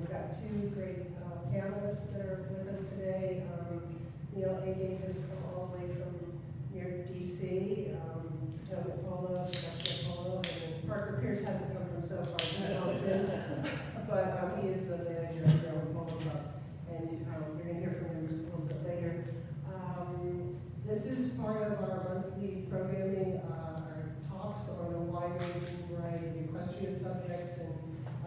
we've got two great panelists that are with us today. Neil Agate has come all the way from near DC, Polo, Polo, and then Parker Pierce hasn't come from so far, but he is the manager of the Polo Club, and we're going to hear from him a little bit later. This is part of our monthly programming, our talks on a wide-ranging variety of equestrian subjects and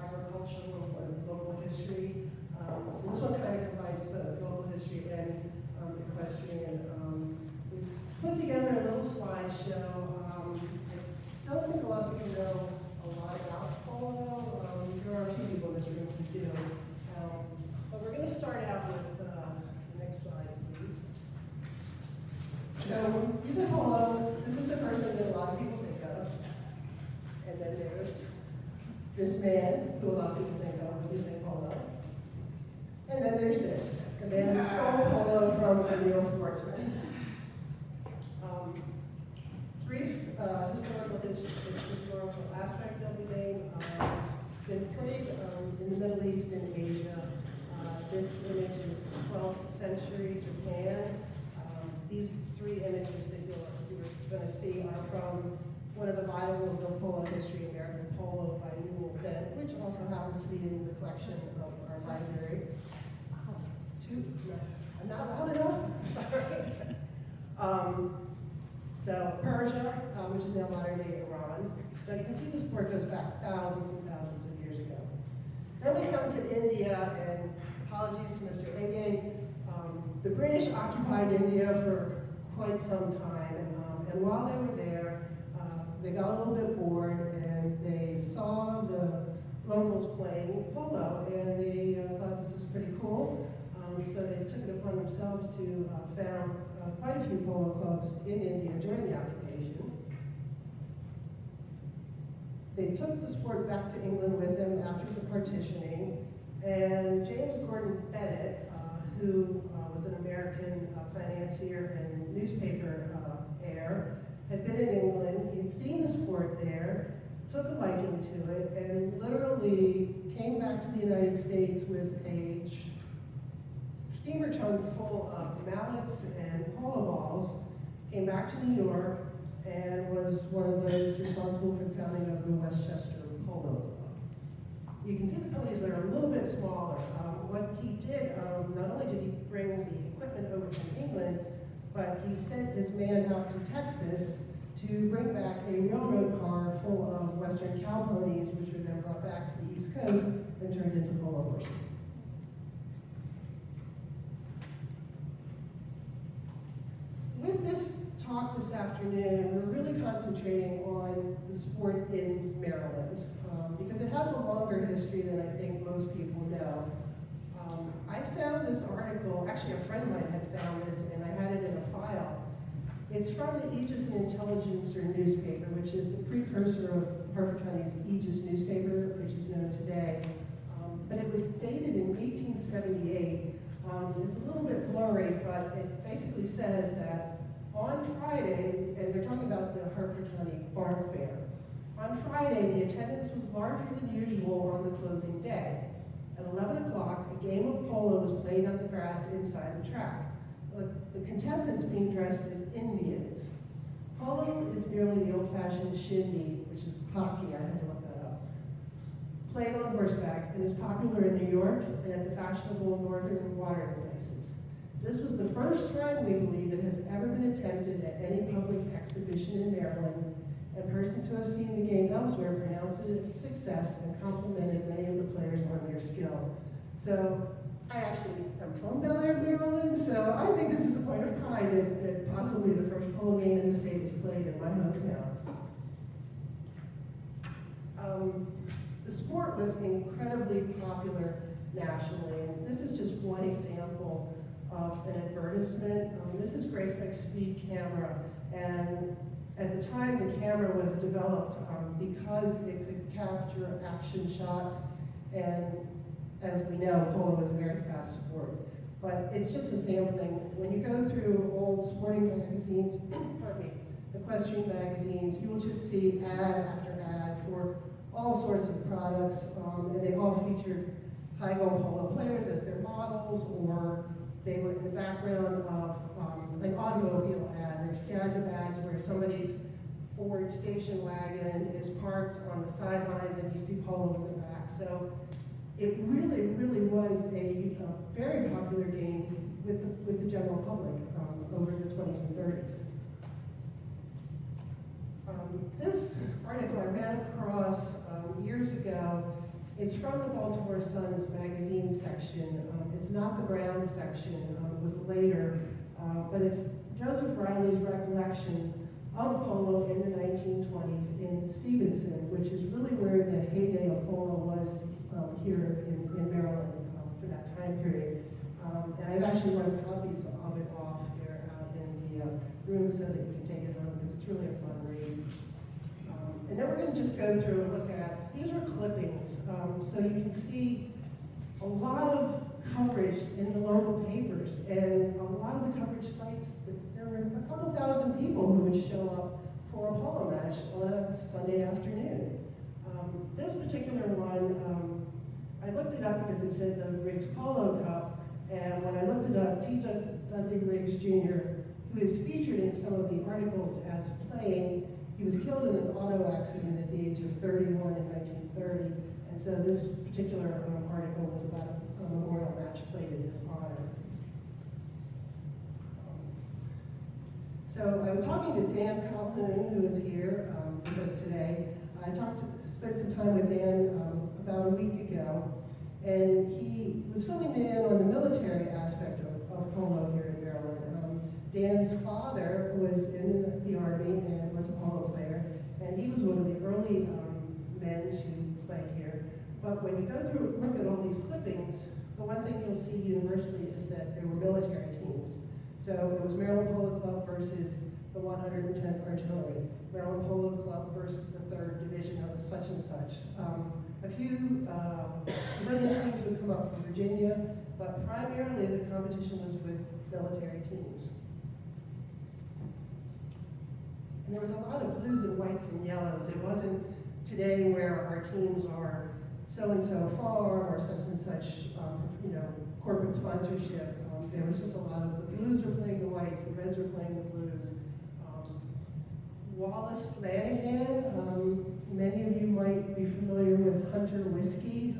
agricultural and local history. So this one kind of combines both local history and equestrian. We've put together a little slideshow. I don't think a lot of people know a lot about polo. There are a few people in this room who do. But we're going to start out with the next slide, please. So when you say polo, this is the first thing that a lot of people think of. And then there's this man who a lot of people think of when you say polo. And then there's this, the man who stole polo from a real sportsman. Brief historical aspect of the game. It's been played in the Middle East and Asia. This image is 12th century Japan. These three images that you're going to see are from one of the Bibles of polo history, American Polo by Newell Bent, which also happens to be in the collection of our library. I'm not loud enough? Sorry. So Persia, which is now modern-day Iran. So you can see the sport goes back thousands and thousands of years ago. Then we come to India, and apologies to Mr. Agate. The British occupied India for quite some time, and while they were there, they got a little bit bored, and they saw the locals playing polo, and they thought this is pretty cool. So they took it upon themselves to found quite a few polo clubs in India during the occupation. They took the sport back to England with them after the partitioning, and James Gordon Bennett, who was an American financier and newspaper heir, had been in England. He'd seen the sport there, took a liking to it, and literally came back to the United States with a steamer trunk full of mallets and polo balls, came back to New York, and was one of those responsible for the founding of the Westchester Polo Club. You can see the ponies are a little bit smaller. What he did, not only did he bring the equipment over from England, but he sent his man out to Texas to bring back a railroad car full of Western cow ponies, which were then brought back to the East Coast and turned into polo horses. With this talk this afternoon, we're really concentrating on the sport in Maryland because it has a longer history than I think most people know. I found this article, actually a friend of mine had found this, and I had it in a file. It's from the Aegis and Intelligencer newspaper, which is the precursor of Harford County's Aegis newspaper, which is known today. But it was dated in 1878. It's a little bit blurry, but it basically says that on Friday, and they're talking about the Harford County Farm Fair, on Friday the attendance was larger than usual on the closing day. At 11 o'clock, a game of polo was played on the grass inside the track. The contestants being dressed as Indians. Polo is merely the old-fashioned shindy, which is hockey, I had to look that up, played on horseback, and is popular in New York and at the fashionable northern watering places. This was the first time, we believe, it has ever been attempted at any public exhibition in Maryland, and persons who have seen the game elsewhere pronounced it a success and complimented many of the players on their skill. So, I actually am from Bel Air, Maryland, so I think this is a point of pride that possibly the first polo game in the state was played in my hometown. The sport was incredibly popular nationally, and this is just one example of an advertisement. This is Graphic Speed Camera, and at the time the camera was developed because it could capture action shots, and as we know, polo is a very fast sport. But it's just a sampling. When you go through old sporting magazines, pardon me, equestrian magazines, you will just see ad after ad for all sorts of products, and they all featured high goal polo players as their models, or they were in the background of an automobile ad. There's scads of ads where somebody's Ford station wagon is parked on the sidelines and you see Polo in the back. So it really, really was a very popular game with the general public over the 20s and 30s. This article I ran across years ago. It's from the Baltimore Sun's magazine section. It's not the Brown section. It was later, but it's Joseph Riley's recollection of polo in the 1920s in Stevenson, which is really where the heyday of polo was here in Maryland for that time period. And I've actually run copies of it off there out in the room so that you can take it home, because it's really a fun read. And then we're going to just go through and look at, these are clippings, so you can see a lot of coverage in the local papers, and a lot of the coverage cites that there were a couple thousand people who would show up for a polo match on a Sunday afternoon. This particular one, I looked it up because it said the Riggs Polo Cup, and when I looked it up, T. Dudley Riggs Jr., who is featured in some of the articles as playing, he was killed in an auto accident at the age of 31 in 1930, and so this particular article was about a memorial match played in his honor. So I was talking to Dan Calhoun, who is here with us today. I spent some time with Dan about a week ago, and he was filling me in on the military aspect of polo here in Maryland. Dan's father was in the Army and was a polo player, and he was one of the early men to play here. But when you go through and look at all these clippings, the one thing you'll see universally is that there were military teams. So it was Maryland Polo Club versus the 110th Artillery, Maryland Polo Club versus the 3rd Division of such and such. A few civilian teams would come up from Virginia, but primarily the competition was with military teams. And there was a lot of blues and whites and yellows. It wasn't today where our teams are so-and-so farm or such and such, corporate sponsorship. There was just a lot of the blues were playing the whites, the reds were playing the blues. Wallace Lanahan, many of you might be familiar with Hunter Whiskey,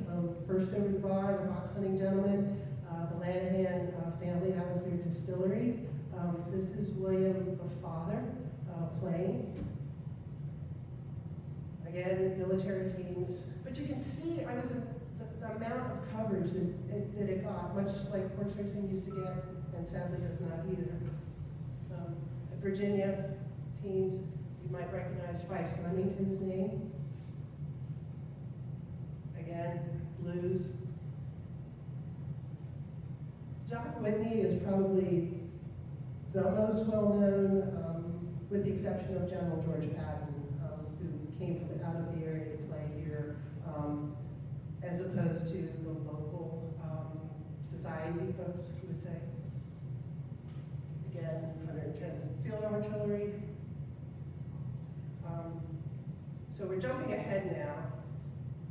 first over the bar, the fox hunting gentleman, the Lanahan family, that was their distillery. This is William the father playing. Again, military teams. But you can see the amount of coverage that it got, much like horse racing used to get, and sadly does not either. Virginia teams, you might recognize Fife Symington's name. Again, blues. Jock Whitney is probably the most well-known, with the exception of General George Patton, who came from out of the area to play here, as opposed to the local society folks, you would say. Again, 110th Field Artillery. So we're jumping ahead now.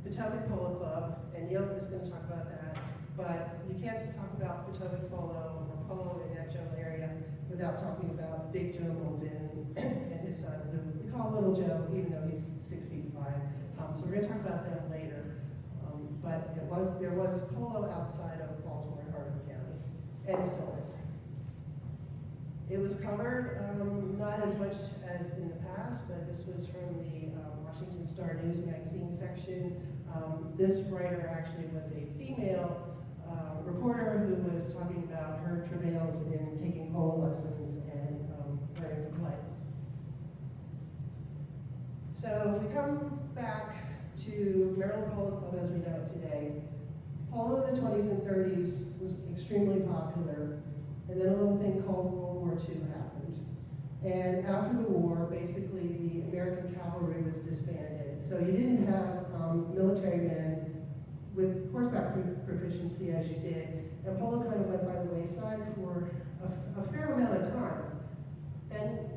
Potomac Polo Club, and Neil is going to talk about that, but you can't talk about Potomac Polo or polo in that general area without talking about Big Joe Muldoon and his son, who we call Little Joe, even though he's 6'5". So we're going to talk about them later. But there was polo outside of Baltimore and Hardin County, and still is. It was covered, not as much as in the past, but this was from the Washington Star News magazine section. This writer actually was a female reporter who was talking about her travails in taking polo lessons and learning to play. So if we come back to Maryland Polo Club as we know it today, polo in the 20s and 30s was extremely popular, and then a little thing called World War II happened. And after the war, basically the American cavalry was disbanded. So you didn't have military men with horseback proficiency as you did, and polo kind of went by the wayside for a fair amount of time. Then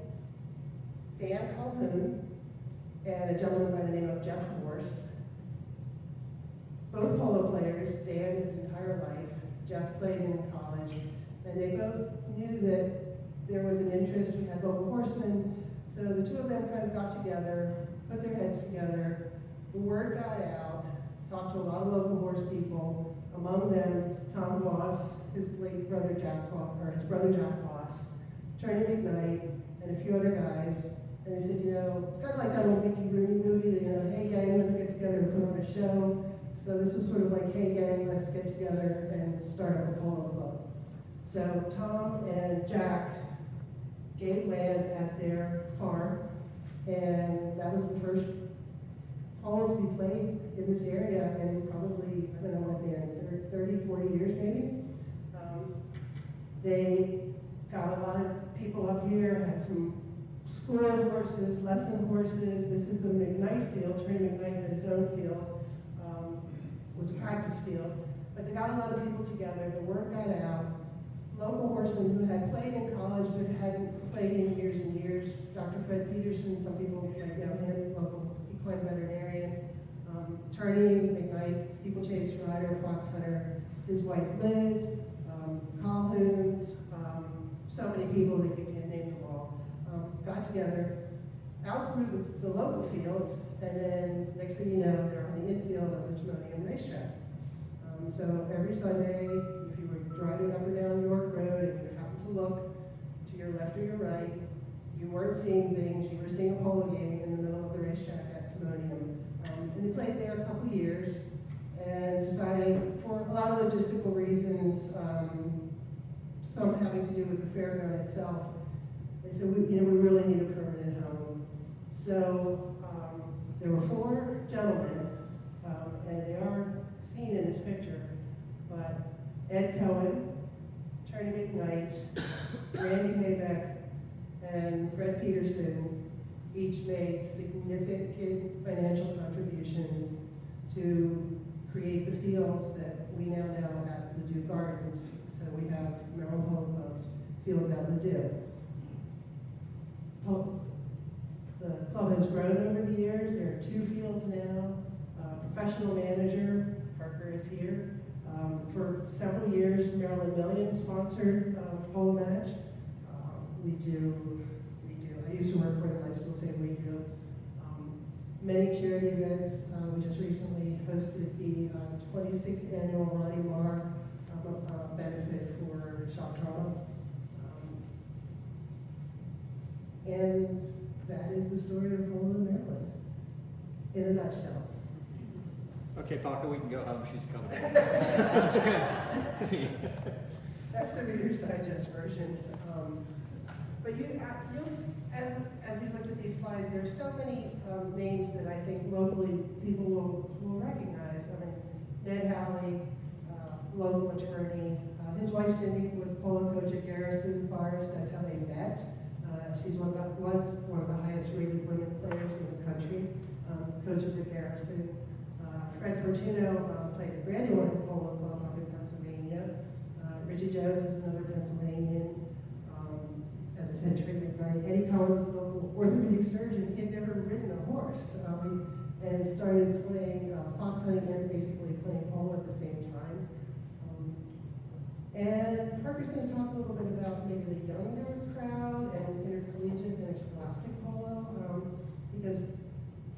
Dan Calhoun and a gentleman by the name of Jeff Morse, both polo players, Dan Jeff played in college, and they both knew that there was an interest. We had local horsemen, so the two of them kind of got together, put their heads together. The word got out, talked to a lot of local horse people, among them Tom Voss, his late brother Jack Voss, or his brother Jack Voss, Charlie McKnight, and a few other guys. And they said, you know, it's kind of like that old Mickey Rooney movie, you know, hey gang, let's get together and put on a show. So this was sort of like, hey gang, let's get together and start up a polo club. So Tom and Jack gave land at their farm, and that was the first polo to be played in this area in probably, I don't know what then, 30, 40 years maybe. They got a lot of people up here, had some school horses, lesson horses. This is the McKnight field. Trini McKnight had his own field, was a practice field. But they got a lot of people together, the word got out. Local horsemen who had played in college but hadn't played in years and years. Dr. Fred Peterson, some people might know him, local equine veterinarian. Trini McKnight, steeplechase rider, fox hunter. His wife Liz, Calhouns, so many people that you can't name them all, got together, outgrew the local fields, and then next thing you know, they're on the infield of the Timonium racetrack. So every Sunday, if you were driving up or down York Road and you happened to look to your left or your right, you weren't seeing things, you were seeing a polo game in the middle of the racetrack at Timonium. And they played there a couple years and decided, for a lot of logistical reasons, some having to do with the fairground itself, they said, we really need a permanent home. So there were 4 gentlemen, and they are seen in this picture, but Ed Cohen, Charlie McKnight, Randy Haybeck, and Fred Peterson each made significant financial contributions to create the fields that we now know at Ledoux Gardens. So we have Maryland Polo Club fields at Ledoux. The club has grown over the years. There are 2 fields now. Professional manager, Parker, is here. For several years, Maryland Million sponsored a polo match. We do. I used to work for them, I still say we do. Many charity events. We just recently hosted the 26th annual Ronnie Marr benefit for shock trauma. And that is the story of Polo in Maryland, in a nutshell. Okay, Parker, we can go home. She's coming. Sounds good. That's the Reader's Digest version. But you'll, as we look at these slides, there are so many names that I think locally people will recognize. I mean, Ned Howley, local attorney. His wife Cindy was polo coach at Garrison Forest. That's how they met. She's was one of the highest rated women players in the country. Coaches at Garrison. Fred Fortuno played at Brandywine Polo Club up in Pennsylvania. Richie Jones is another Pennsylvanian. As I said, Trey McKnight. Eddie Cohen was a local orthopedic surgeon. He had never ridden a horse and started playing fox hunting and basically playing polo at the same time. And Parker's going to talk a little bit about maybe the younger crowd and intercollegiate and scholastic polo, because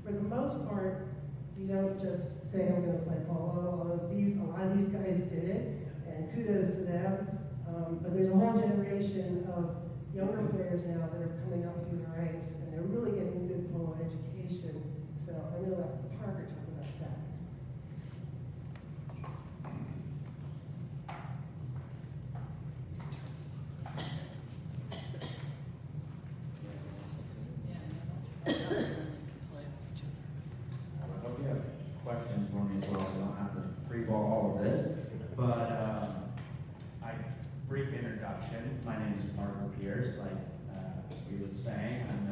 for the most part, you don't just say I'm going to play polo, although a lot of these guys did it, and kudos to them. But there's a whole generation of younger players now that are coming up through the ranks, and they're really getting good polo education. So I'm going to let Parker talk about that. I hope you have questions for me as well, so I don't have to freeball all of this. But brief introduction. My name is Parker Pierce. Like we were saying, I'm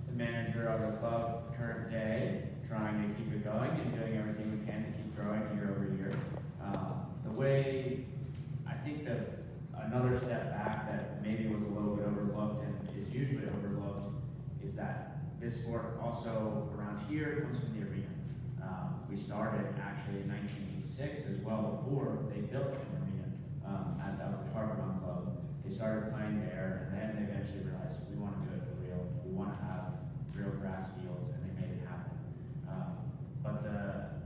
the manager of the club current day, trying to keep it going and doing everything we can to keep growing year over year. The way I think that another step back that maybe was a little bit overlooked and is usually overlooked is that this sport also around here comes from the arena. We started actually in 1986 as well before they built an arena. at the Harvard Club. They started playing there, and then they eventually realized we want to do it for real. We want to have real grass fields, and they made it happen.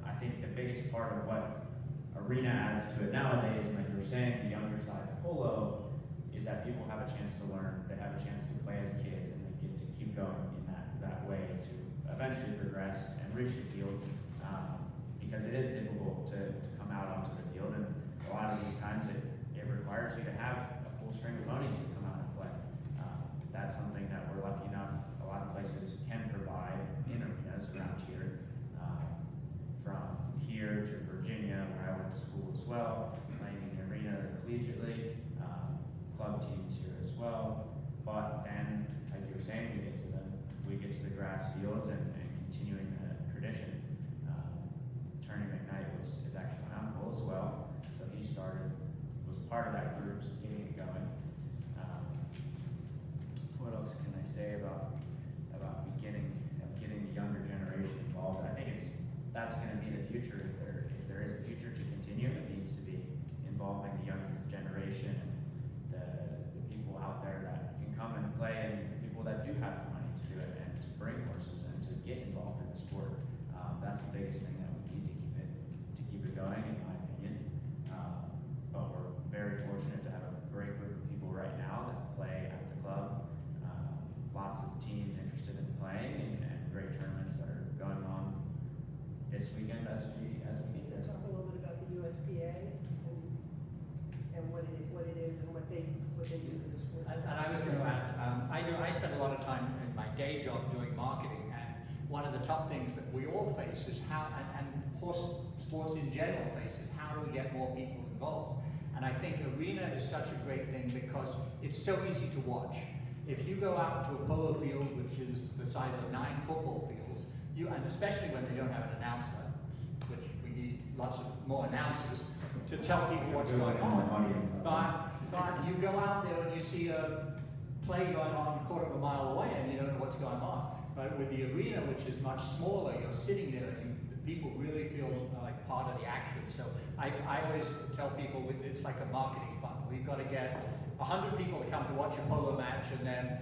I think the biggest part of what arena adds to it nowadays, and like you were saying, the younger sides of polo, is that people have a chance to learn. They have a chance to play as kids, and they get to keep going in that way to eventually progress and reach the field. Because it is difficult to come out onto the field, and a lot of these times it requires you to have a full string of ponies to come out and play. That's something that we're lucky enough, a lot of places can provide in arenas around here. From here to Virginia, where I went to school as well, playing in the arena collegiately, club teams here as well. But then, like you were saying, we get to the grass fields and continuing the tradition. Tournament night is actually my uncle as well, so he was part of that group, so getting it going. What else can I say about getting the younger generation involved? I think that's going to be the future. If there is a future to continue, it needs to be involving the younger generation and the people out there that can come and play, and the people that do have the money to do it and to bring horses and to get involved in the sport. That's the biggest thing that we need to keep it going, in my opinion. But we're very fortunate to have a great group of people right now that play at the club. Lots of teams interested in playing, and great tournaments that are going on this weekend as we get there. Talk a little bit about the USPA and what it is and what they do for the sport. And I was going to add, I spend a lot of time in my day job doing marketing, and one of the tough things that we all face is how, and horse sports in general faces, how do we get more people involved? And I think arena is such a great thing because it's so easy to watch. If you go out to a polo field, which is the size of 9 football fields, and especially when they don't have an announcer, which we need lots of more announcers to tell people what's going on. But you go out there and you see a play going on a quarter of a mile away and you don't know what's going on. But with the arena, which is much smaller, you're sitting there and the people really feel like part of the action. So I always tell people it's like a marketing funnel. We've got to get 100 people to come to watch a polo match, and then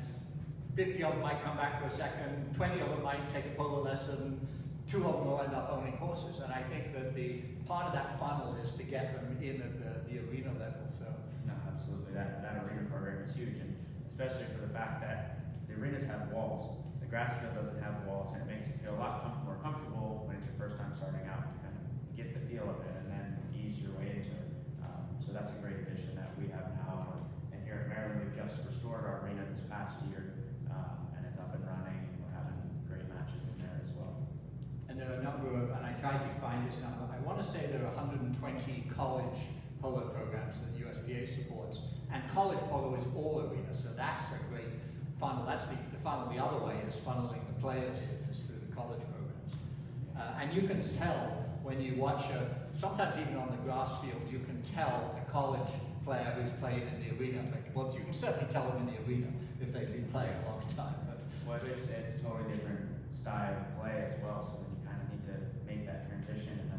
50 of them might come back for a second, 20 of them might take a polo lesson, 2 of them will end up owning horses. And I think that the part of that funnel is to get them in at the arena level. So no, absolutely, that arena program is huge, and especially for the fact that the arenas have walls. The grass field doesn't have walls, and it makes it feel a lot more comfortable when it's your first time starting out to kind of get the feel of it and then ease your way into it. So that's a great addition that we have now. And here at Maryland, we've just restored our arena this past year, and it's up and running, and we're having great matches in there as well. And there are a number of, and I tried to find this number, I want to say there are 120 college polo programs that the USDA supports, and college polo is all arena, so that's a great funnel. That's the funnel the other way, is funneling the players in is through the college programs. And you can tell when you watch sometimes even on the grass field, you can tell a college player who's played in the arena. Well, you can certainly tell them in the arena if they've been playing a long time. Well, it's a totally different style of play as well, so then you kind of need to make that transition, and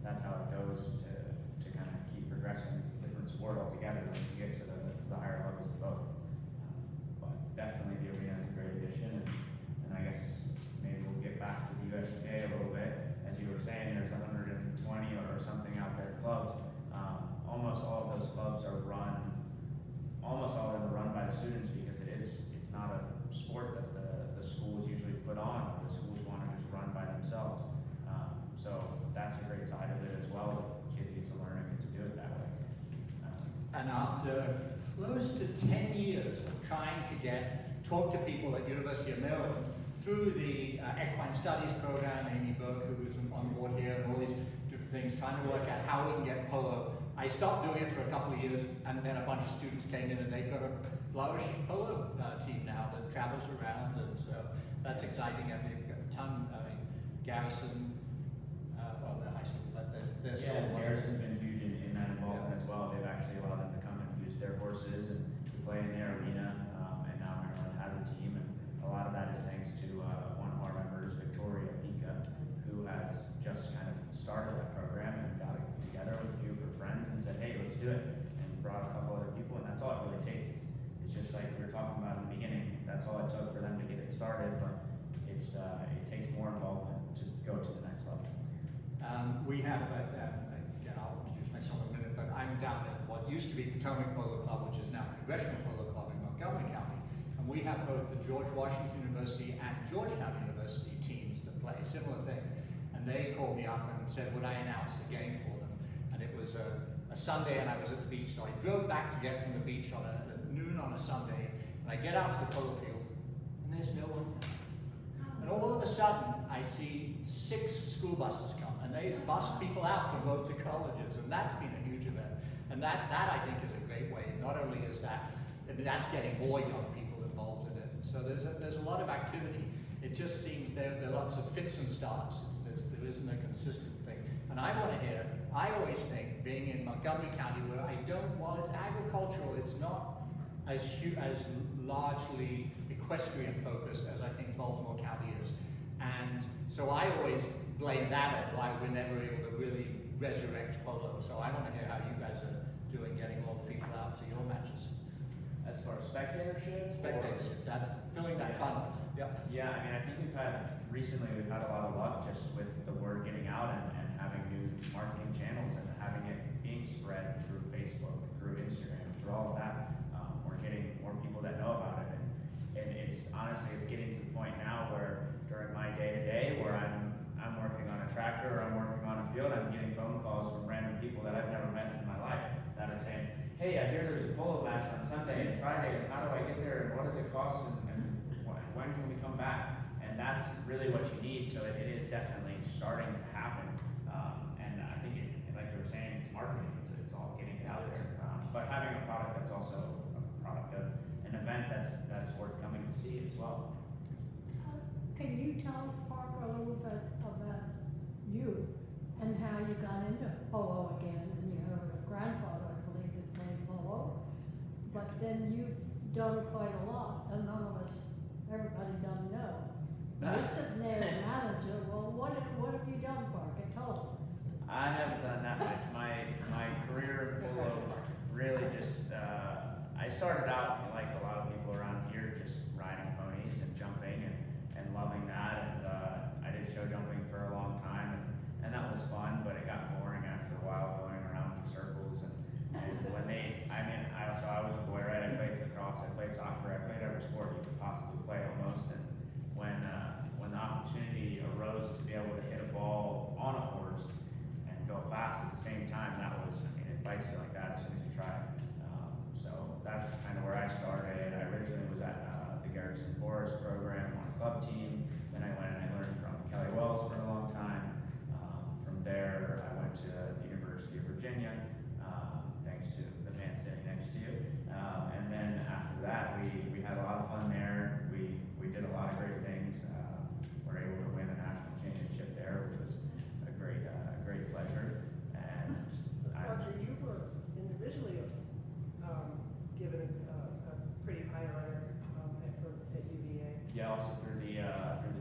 that's how it goes to kind of keep progressing. It's a different sport altogether when you get to the higher levels of both. But definitely the arena is a great addition, and I guess maybe we'll get back to the USPA a little bit. As you were saying, there's 120 or something out there clubs. Almost all of those clubs are run by the students, because it's not a sport that the schools usually put on. The schools want to just run by themselves. So that's a great side of it as well. Kids get to learn and get to do it that way. And after close to 10 years of trying to talk to people at University of Maryland through the Equine Studies program, Amy Burke, who was on board here, and all these different things, trying to work out how we can get polo. I stopped doing it for a couple of years, and then a bunch of students came in, and they've got a flourishing polo team now that travels around, and so that's exciting. And they've got a ton. I mean, Garrison, well, they're high school, but they're still. Yeah, Garrison's been huge in that involvement as well. They've actually allowed them to come and use their horses and to play in their arena, and now Maryland has a team, and a lot of that is thanks to one of our members, Victoria Mika, who has just kind of started that program and got it together with a few of her friends and said, hey, let's do it. And that's all it took for them to get it started, but it takes more involvement to go to the next level. We have, again, I'll introduce myself in a minute, but I'm down at what used to be Potomac Polo Club, which is now Congressional Polo Club in Montgomery County. And we have both the George Washington University and Georgetown University teams that play a similar thing. And they called me up and said, would I announce the game for them? And it was a Sunday and I was at the beach, so I drove back to get from the beach at noon on a Sunday, and I get out to the polo field, and there's no one there. And all of a sudden, I see 6 school buses come, and they bus people out from both the colleges, and that's been a huge event. And that I think is a great way. Not only is that's getting more young people involved in it. So there's a lot of activity. It just seems there are lots of fits and starts. There isn't a consistent thing. And I want to hear, I always think, being in Montgomery County, where while it's agricultural, it's not as largely equestrian focused as I think Baltimore County is. And so I always blame that on why we're never able to really resurrect polo. So I want to hear how you guys are doing getting all the people out to your matches. As far as spectatorship? Spectatorship, that's filling that funnel. Yep. Yeah, I mean, I think recently we've had a lot of luck just with the word getting out and having new marketing channels and having it being spread through Facebook, through Instagram, through all of that. We're getting more people that know about it. And it's honestly, it's getting to the point now where during my day-to-day where I'm working on a tractor or I'm working on a field, I'm getting phone calls from random people that I've never met in my life that are saying, hey, I hear there's a polo match on Sunday and Friday, and how do I get there, and what does it cost, and when can we come back? And that's really what you need, so it is definitely starting to happen. And I think, like you were saying, it's marketing, it's all getting it out there. But having a product that's also an event that's worth coming to see as well. Can you tell us, Parker, a little bit about you and how you got into polo again? And your grandfather, I believe, had played polo, but then you've done quite a lot, and everybody doesn't know. You're sitting there as manager. Well, what have you done, Parker? Tell us. I haven't done that much. My career in polo really just, I started out like a lot of people around here, just riding ponies and jumping and loving that. And I did show jumping for a long time, and that was fun, but it got boring after a while going around in circles. And when I was a boy, right? I played lacrosse, I played soccer, I played every sport you could possibly play almost. And when the opportunity arose to be able to hit a ball on a horse and go fast at the same time, it bites you like that as soon as you try it. So that's kind of where I started. I originally was at the Garrison Forest program on a club team. Then I went and I learned from Kelly Wells for a long time. From there, I went to the University of Virginia, thanks to the man sitting next to you. And then after that, we had a lot of fun there. We did a lot of great things. Were able to win a national championship there, which was a great pleasure. And Roger, you were individually given a pretty high honor at UVA. yeah, also through the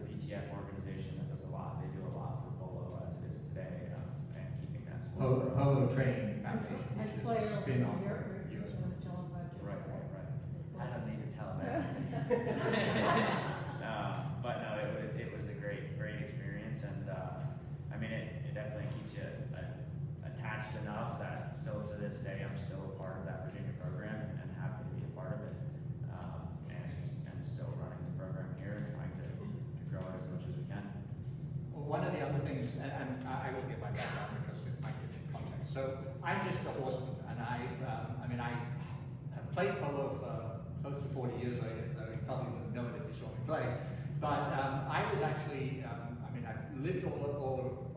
PTF organization that does a lot. They do a lot for polo as it is today, and keeping that sport. Polo Training Foundation, And which player is a of the spin-off year, of Richard, US. John Rogers. Right. I don't need to tell that. But no, it was a great experience, and I mean it definitely keeps you attached enough that still to this day I'm still a part of that Virginia program and happy to be a part of it, and still running the program here and trying to grow it as much as we can. Well, one of the other things, and I will give my background because it might give you context. So I'm just a horseman, and I have played polo for close to 40 years. You probably wouldn't know it if you saw me play. But I was actually, I lived all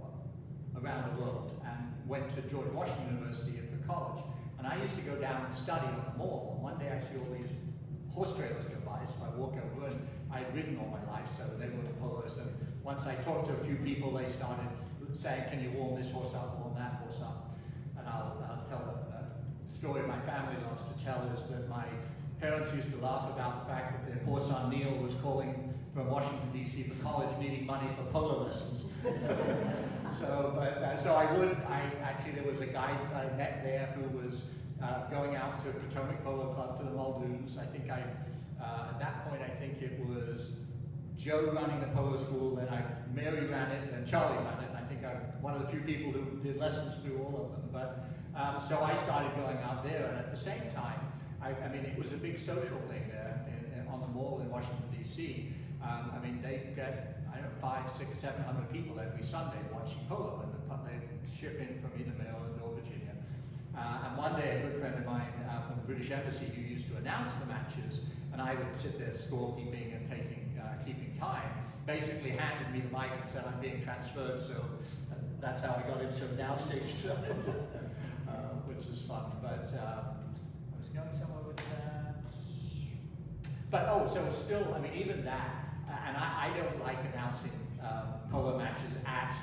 around the world and went to George Washington University for college. And I used to go down and study on the mall. And one day I see all these horse trailers go by, so I walk over, and I'd ridden all my life, so they were polos. And once I talked to a few people, they started saying, can you warm this horse up, warm that horse up? And I'll tell a story my family loves to tell is that my parents used to laugh about the fact that their poor son Neil was calling from Washington, D.C. for college, needing money for polo lessons. So actually there was a guy that I met there who was going out to Potomac Polo Club to the Muldoons. I think I At that point, I think it was Joe running the polo school, then Mary ran it, then Charlie ran it, and I think I'm one of the few people who did lessons through all of them. But so I started going out there, and at the same time, I mean, it was a big social thing there on the mall in Washington, D.C. I mean, they get, I don't know, 500, 600, 700 people every Sunday watching polo, and they ship in from either Maryland or Virginia. And one day, a good friend of mine from the British Embassy, who used to announce the matches, and I would sit there scorekeeping and keeping time, basically handed me the mic and said, I'm being transferred, so that's how I got into announcing, so, which is fun. But I was going somewhere with that. But so still, I mean, even that, and I don't like announcing polo matches at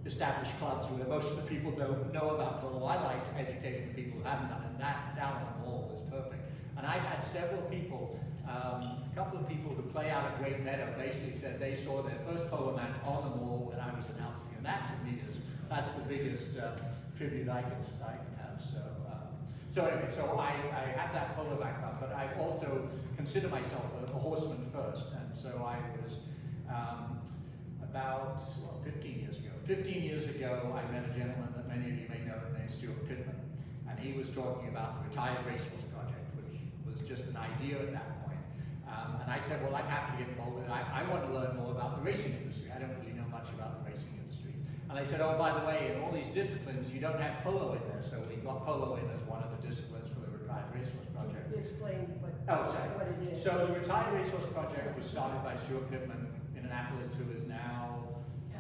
established clubs where most of the people know about polo. I like educating the people who haven't done it, and that down on the mall was perfect. And I've had several people, a couple of people who play out at Great Meadow basically said they saw their first polo match on the mall when I was announcing, and that to me that's the biggest tribute I can have. So anyway, so I have that polo background, but I also consider myself a horseman first, and so I was about 15 years ago. 15 years ago, I met a gentleman that many of you may know named Stuart Pittman, and he was talking about the Retired Racehorse Project, which was just an idea at that point. And I said, well, I'm happy to get involved in it. I want to learn more about the racing industry. I don't really know much about the racing industry. And they said, oh, by the way, in all these disciplines, you don't have polo in there. So we got polo in as one of the disciplines for the Retired Racehorse Project. You explain what it is. So the Retired Racehorse Project was started by Stuart Pittman in Annapolis, who is now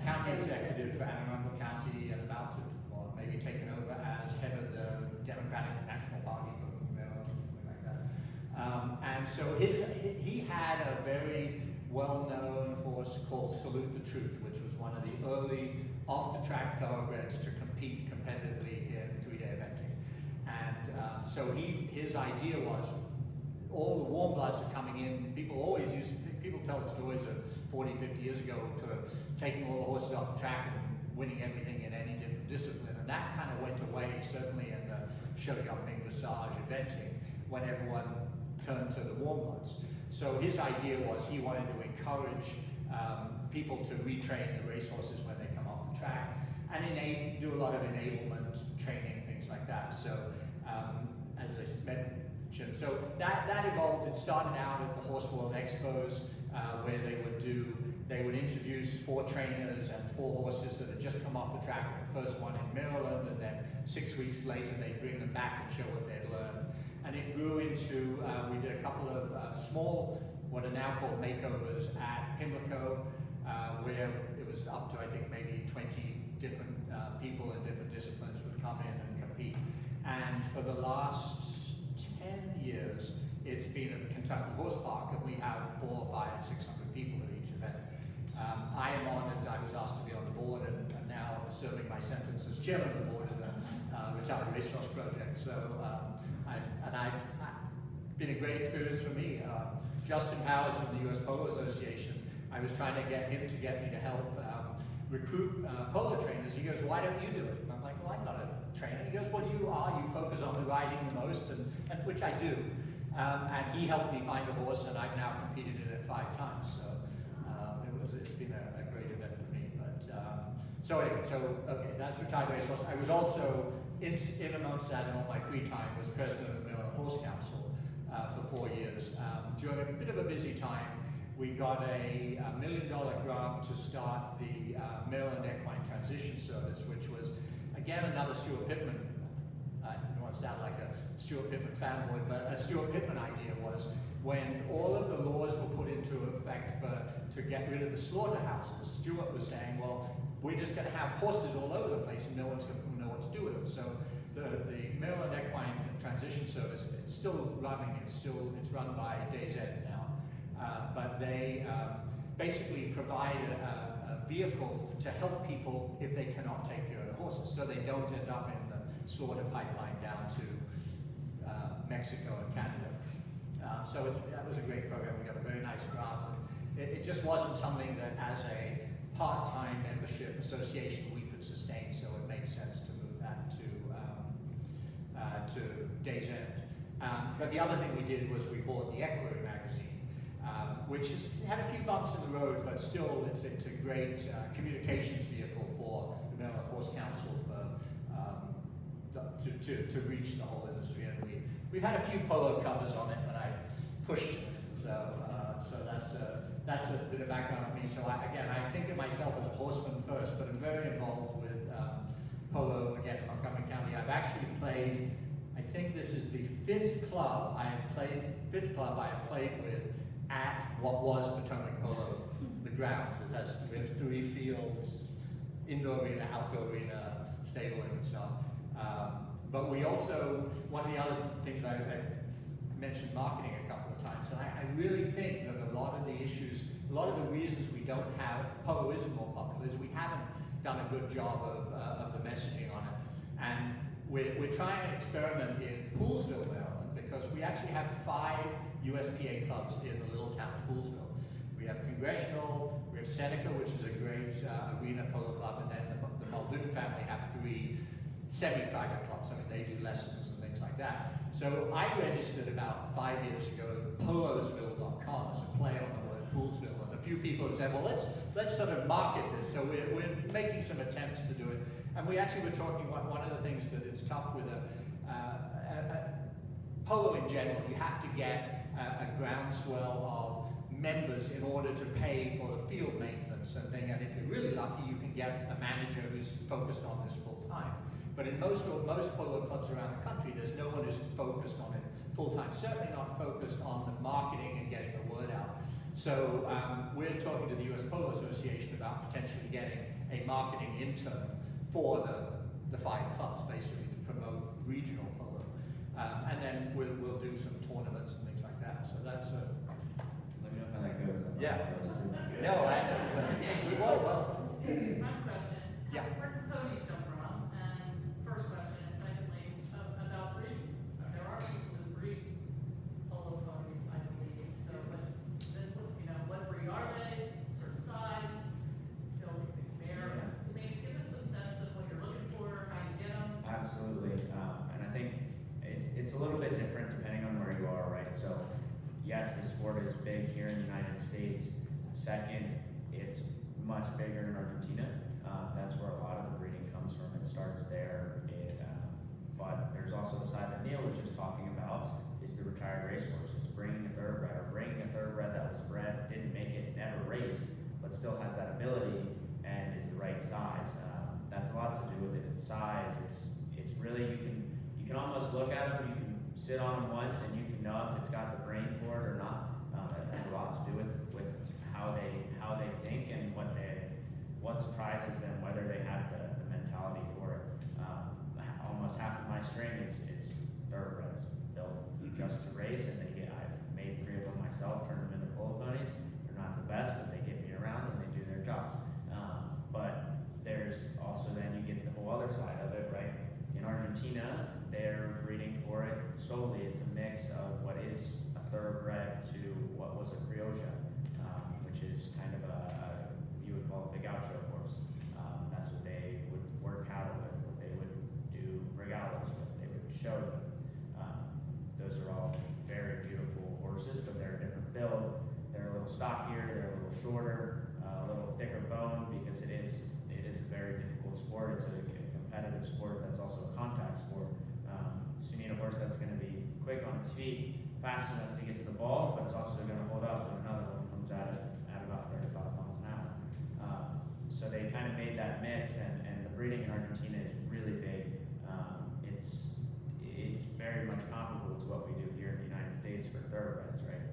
county executive for Anne Arundel County and about to, or maybe taken over as head of the Democratic National Party for Maryland, something like that. And so he had a very well-known horse called Salute the Truth, which was one of the early off-the-track thoroughbreds to compete competitively in three-day eventing. And so his idea was, all the warm bloods are coming in. People tell the stories of 40, 50 years ago sort of taking all the horses off the track and winning everything in any different discipline. And that kind of went away, certainly in the show jumping, dressage, eventing, when everyone turned to the warm bloods. So his idea was he wanted to encourage people to retrain the racehorses when they come off the track and do a lot of enablement training, things like that. So as I mentioned, so that evolved. It started out at the Horse World Expos, where they would introduce 4 trainers and 4 horses that had just come off the track at the first one in Maryland, and then 6 weeks later they'd bring them back and show what they'd learned. And it grew into, we did a couple of small, what are now called makeovers at Pimlico, where it was up to, I think, maybe 20 different people in different disciplines would come in and compete. And for the last 10 years, it's been at the Kentucky Horse Park, and we have 400, 500, 600 people at each event. I am honored. I was asked to be on the board, and now serving my sentence as chairman of the board of the Retired Racehorse Project. So, I've been a great experience for me. Justin Powers from the U.S. Polo Association, I was trying to get him to get me to help recruit polo trainers. He goes, why don't you do it? And I'm like, well, I'm not a trainer. He goes, well, you are. You focus on the riding the most, and which I do. And he helped me find a horse, and I've now competed in it 5 times. So it's been a great event for me. But okay, that's Retired Racehorse. I was also in amongst that, in all my free time, was president of the Maryland Horse Council for 4 years. During a bit of a busy time, we got a $1 million grant to start the Maryland Equine Transition Service, which was, again, another Stuart Pittman. I don't want to sound like a Stuart Pittman fanboy, but a Stuart Pittman idea was when all of the laws were put into effect to get rid of the slaughterhouses, Stuart was saying, well, we're just going to have horses all over the place and no one's going to know what to do with them. So the Maryland Equine Transition Service, it's still running. It's run by DayZ now, but they basically provide a vehicle to help people if they cannot take care of the horses, so they don't end up in the slaughter pipeline down to Mexico and Canada. So that was a great program. We got a very nice grant. It just wasn't something that, as a part-time membership association, we could sustain. So it made sense to move that to Days End. But the other thing we did was we bought the Equity magazine, which has had a few bumps in the road, but still it's a great communications vehicle for the Maryland Horse Council to reach the whole industry. And we've had a few polo covers on it, and I pushed. So that's a bit of background on me. So I think of myself as a horseman first, but I'm very involved with polo again in Montgomery County. I've actually played. I think this is the fifth club I have played with at what was Potomac Polo, the grounds. We have 3 fields, indoor arena, outdoor arena, stabling and stuff. But we also, one of the other things I mentioned marketing a couple of times, and I really think that a lot of the issues, a lot of the reasons we don't have, polo isn't more popular, is we haven't done a good job of the messaging on it. And we're trying an experiment in Poolsville, Maryland, because we actually have 5 USPA clubs in the little town of Poolsville. We have Congressional, we have Seneca, which is a great arena polo club, and then the Muldoon family have 3 semi-private clubs. I mean, they do lessons and things like that. So I registered about 5 years ago polosville.com as a play on the word Poolsville, and a few people have said, well, let's sort of market this. So we're making some attempts to do it. And we actually were talking about one of the things that it's tough with polo in general. You have to get a groundswell of members in order to pay for the field maintenance and thing. And if you're really lucky, you can get a manager who's focused on this full time. But in most polo clubs around the country, there's no one who's focused on it full time. Certainly not focused on the marketing and getting the word out. So we're talking to the U.S. Polo Association about potentially getting a marketing intern for the 5 clubs, basically, to promote regional polo. And then we'll do some tournaments and things like that. So that's a... Let me know how that goes. Yeah. No, we will. Well. One question. Yeah. Where do ponies come from? And first question, and secondly, about breeds. There are people who breed polo ponies, I believe. So, what breed are they? Certain size? Give us some sense of what you're looking for, how you get them. Absolutely, and I think it's a little bit different depending on where you are, right? So, yes, the sport is big here in the United States. Second, it's much bigger in Argentina. That's where a lot of the breeding comes from. It starts there. But there's also the side that Neil was just talking about, is the retired racehorse. It's bringing a thoroughbred, or bringing a thoroughbred that was bred, didn't make it, never raced, but still has that ability and is the right size. That's a lot to do with it. It's size. It's really, you can almost look at them. You can sit on them once and you can know if it's got the brain for it or not. It has a lot to do with how they think and what surprises them, whether they have the mentality for it. Almost half of my string is thoroughbreds built just to race, and I've made 3 of them myself, turned them into polo ponies. They're not the best, but they get me around and they do their job. But there's also then you get the whole other side of it, right? In Argentina, they're breeding for it solely. It's a mix of what is a thoroughbred to what was a criolla, which is kind of you would call it the gaucho horse. That's what they would work cattle with, what they would do regalos with, they would show them. Those are all very beautiful horses, but they're a different build. They're a little stockier, they're a little shorter, a little thicker bone, because it is a very difficult sport. It's a competitive sport that's also a contact sport. So you need a horse that's going to be quick on its feet, fast enough to get to the ball, but it's also going to hold up when another one comes at it at about 35 miles an hour. So they kind of made that mix, and the breeding in Argentina is really big. It's very much comparable to what we do here in the United States for thoroughbreds, right?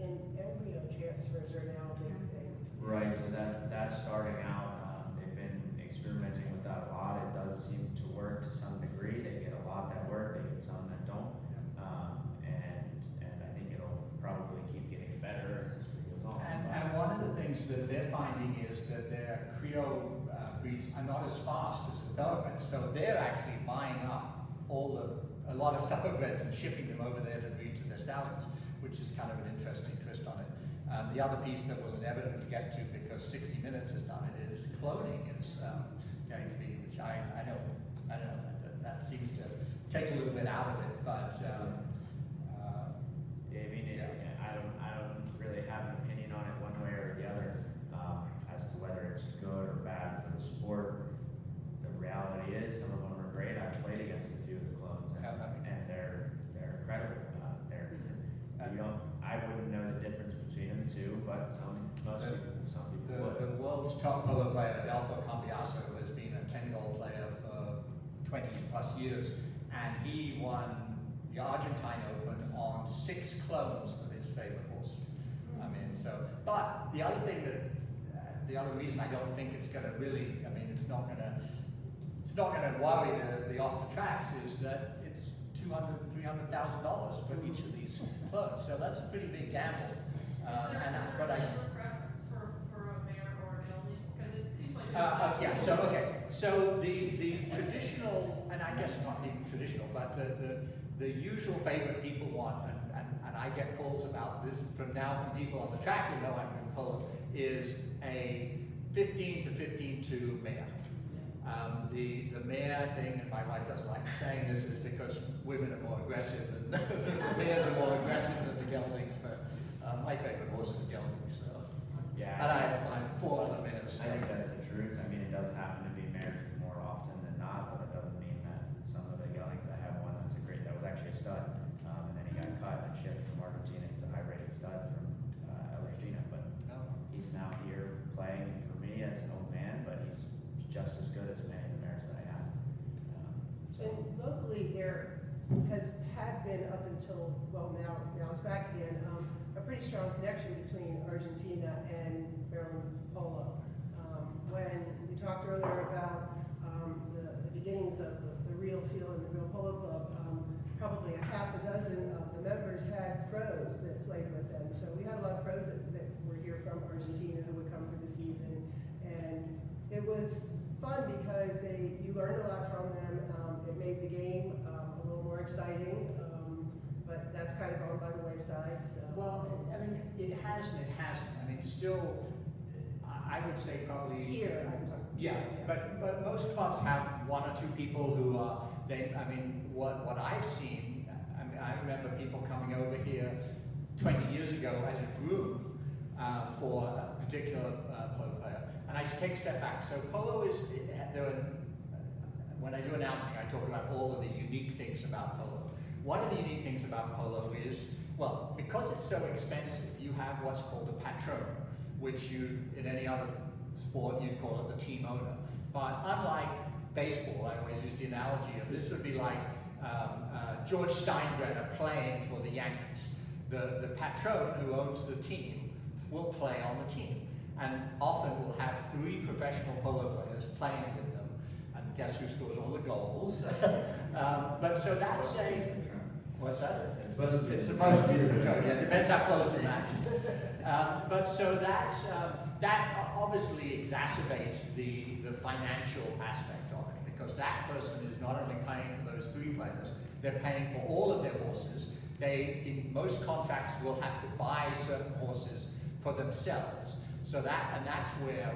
And embryo transfers are now a big thing. Right, so that's starting out. They've been experimenting with that a lot. It does seem to work to some degree. They get a lot that work, they get some that don't. And I think it'll probably keep getting better as history goes on. And one of the things that they're finding is that their Creole breeds are not as fast as the thoroughbreds. So they're actually buying up a lot of thoroughbreds and shipping them over there to breed to their stallions, which is kind of an interesting twist on it. The other piece that we'll inevitably get to, because 60 Minutes has done it, is cloning is going to be, which I don't know, that seems to take a little bit out of it, but is. Some of them are great. I've played against a few of the clones, and they're incredible. I wouldn't know the difference between them two, but some people would. The world's top polo player, Adolfo Cambiaso, has been a 10-goal player for 20 plus years, and he won the Argentine Open on 6 clones of his favorite horse. I mean, so, but the other thing that, the other reason I don't think it's going to really, I mean, it's not going to worry the off the tracks is that it's $200,000 to $300,000 for each of these clones. So that's a pretty big gamble. Is there a preference for a mare or a gelding? Because it seems like. Yeah, so the traditional, and I guess not even traditional, but the usual favorite people want, and I get calls about this from people on the track who know I'm in polo, is a 15 to 15-2 mare. The mare thing, and my wife doesn't like me saying this, is because women are more aggressive and the mares are more aggressive than the geldings, but my favorite horse is the gelding, so. Yeah. And I have 4 other mares. I think that's the truth. I mean, it does happen to be mares more often than not, but it doesn't mean that some of the geldings. I have one that was actually a stud, and then he got cut and shipped from Argentina. He's a high-rated stud from Argentina, but he's now here playing for me as an old man, but he's just as good as many of the mares that I have. And locally, there had been up until, well, now it's back again, a pretty strong connection between Argentina and Maryland polo. When we talked earlier about the beginnings of the real feel and the real polo club, probably a half a dozen of the members had pros that played with them. So we had a lot of pros that were here from Argentina who would come for the season. And it was fun because you learned a lot from them. It made the game a little more exciting, but that's kind of gone by the wayside. So. Well, I mean, it has and it hasn't. I mean, still, I would say probably Here, I'm talking. Yeah, but most clubs have 1 or 2 people who are. I mean, what I've seen. I mean, I remember people coming over here 20 years ago as a groom for a particular polo player. And I take a step back. So polo is when I do announcing, I talk about all of the unique things about polo. One of the unique things about polo is, well, because it's so expensive, you have what's called a patron, which in any other sport, you'd call it the team owner. But unlike baseball, I always use the analogy of this would be like George Steinbrenner playing for the Yankees. The patron who owns the team will play on the team, and often will have 3 professional polo players playing with them, and guess who scores all the goals? But so that's a, what's that? It's supposed to be. It's supposed to be the patron. Yeah, it depends how close the match is. But so that obviously exacerbates the financial aspect of it, because that person is not only paying for those 3 players, they're paying for all of their horses. They, in most contracts, will have to buy certain horses for themselves. So that's where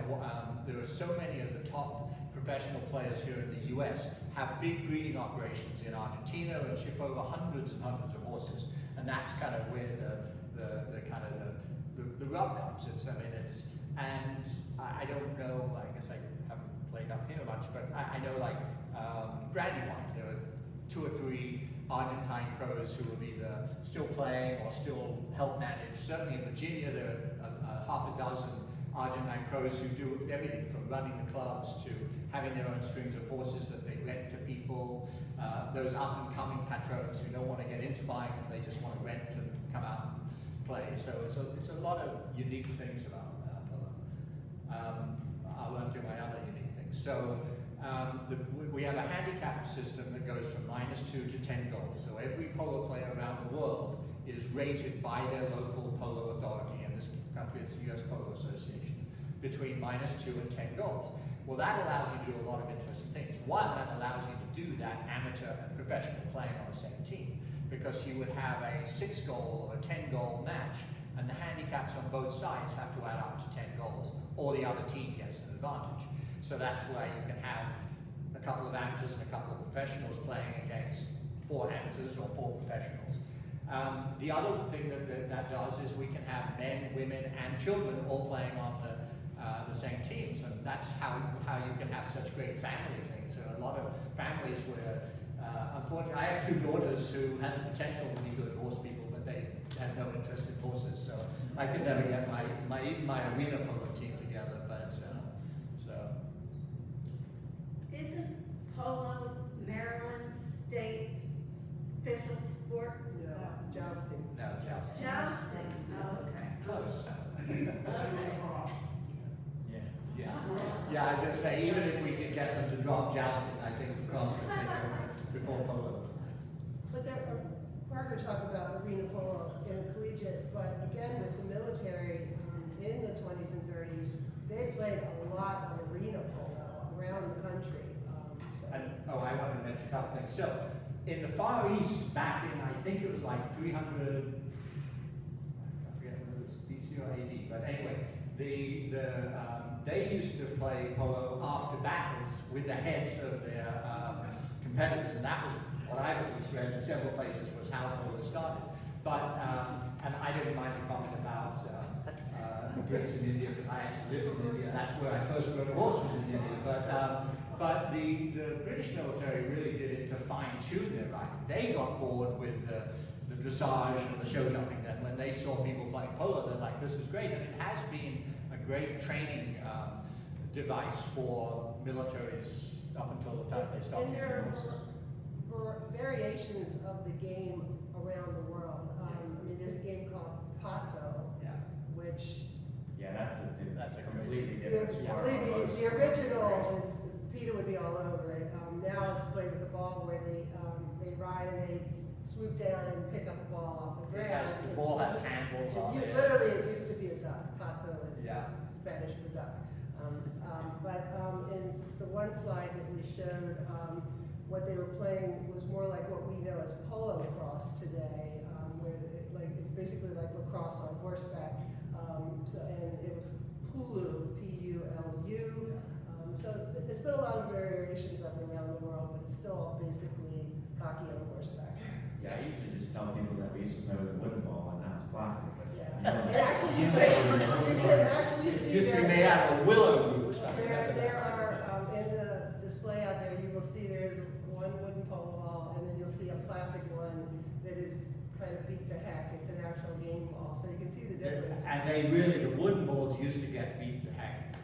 there are so many of the top professional players here in the U.S. have big breeding operations in Argentina and ship over hundreds and hundreds of horses, and that's kind of where the rub comes. And I don't know. I guess I haven't played up here much, but I know like Brandywine, there are 2 or 3 Argentine pros who are either still playing or still help manage. Certainly in Virginia, there are half a dozen Argentine pros who do everything from running the clubs to having their own strings of horses that they rent to people. Those up-and-coming patrons who don't want to get into buying them, they just want to rent and come out and play. So it's a lot of unique things about polo. I'll run through my other unique things. So we have a handicap system that goes from -2 to 10 goals. So every polo player around the world is rated by their local polo authority. In this country, it's the US Polo Association, between -2 and 10 goals. Well, that allows you to do a lot of interesting things. One, that allows you to do that amateur and professional playing on the same team, because you would have a 6-goal or a 10-goal match, and the handicaps on both sides have to add up to 10 goals, or the other team gets an advantage. So that's why you can have a couple of amateurs and a couple of professionals playing against 4 amateurs or 4 professionals. The other thing that does is we can have men, women, and children all playing on the same teams, and that's how you can have such great family things. There are a lot of families where, unfortunately, I have two daughters who had the potential to be good horse people, but they had no interest in horses, so I could never get even my arena polo team together, but, so. Isn't polo Maryland State's official sport? No, jousting. No, jousting. Jousting, oh, okay. Close. Okay. Yeah. Yeah, I was gonna say, even if we could get them to drop jousting, I think the cross would take over before polo. But there, Parker talked about arena polo in collegiate, but again, with the military, in the 20s and 30s, they played a lot of arena polo around the country. I wanted to mention a couple things. So, in the Far East, back in, I think it was like 300, I forget whether it was BC or AD, but anyway, they used to play polo after battles with the heads of their competitors, and that was what I've at least read in several places was how polo started. But, and I didn't mind the comment about the Brits in India, because I actually lived in India. That's where I first rode a horse, was in India. But the British military really did it to fine-tune their riding. They got bored with the dressage and the show jumping. Then when they saw people playing polo, they're like, this is great. And it has been a great training device for militaries up until the time they stopped. And there using are variations of the game around the world. I mean, there's a game called Pato, Yeah. which Yeah, that's a crazy. completely different sport. believe me, the original is, Peter would be all over it. Now it's played with the ball where they ride and they swoop down and pick up a ball off the It ground. has, the ball has handles on it. Literally, it used to be a duck. Pato is Yeah. Spanish for duck. In the one slide that we showed, what they were playing was more like what we know as polo cross today, where it's basically like lacrosse on horseback. And it was Polo, P-U-L-U. So there's been a lot of variations of it around the world, but it's still basically hockey on horseback. Yeah, I usually just tell people that we used to play with a wooden ball and now it's plastic. Yeah. And actually, you can actually It see used to be there. made out of a willow root. There are, in the display out there, you will see there's one wooden polo ball, and then you'll see a plastic one that is kind of beat to heck. It's an actual game ball, so you can see the difference. And they really, the wooden balls used to get beaten to heck.